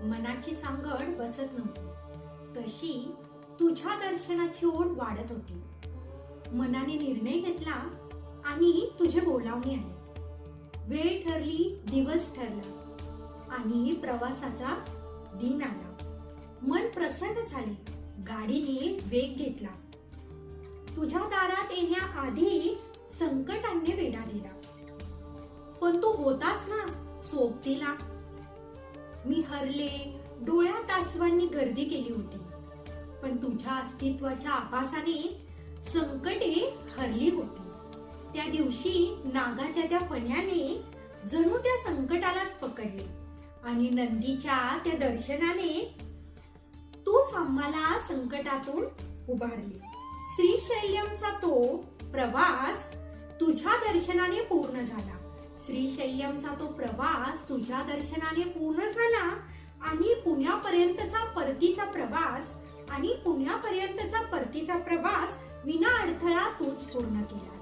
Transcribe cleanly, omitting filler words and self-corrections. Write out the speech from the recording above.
मनाची सांगड बसत नव्हती तशी तुझ्या दर्शनाची ओढ वाढत होती. मनाने निर्णय घेतला आणि तुझे बोलावणे आले. वेळ ठरली, दिवस ठरला आणि प्रवासाचा दिन आला. मन प्रसन्न झाले. गाडीने वेग घेतला. तुझ्या दारात येण्याआधीच संकटाने वेढा दिला. पण तू होतास ना सोबतीला. मी हरले, डोळ्यात आसवांनी गर्दी केली होती. पण तुझ्या अस्तित्वाच्या आभासाने संकटे हरली होती. त्या दिवशी नागाच्या त्या फण्याने जणू त्या संकटालाच पकडले आणि नंदीच्या त्या दर्शनाने तूच आम्हाला संकटातून उभारली. श्रीशैल्यमचा तो प्रवास तुझ्या दर्शनाने पूर्ण झाला. श्रीशैल्यमचा तो प्रवास तुझ्या दर्शनाने पूर्ण झाला आणि पुण्यापर्यंतचा परतीचा प्रवास विना अडथळा तूच पूर्ण केला.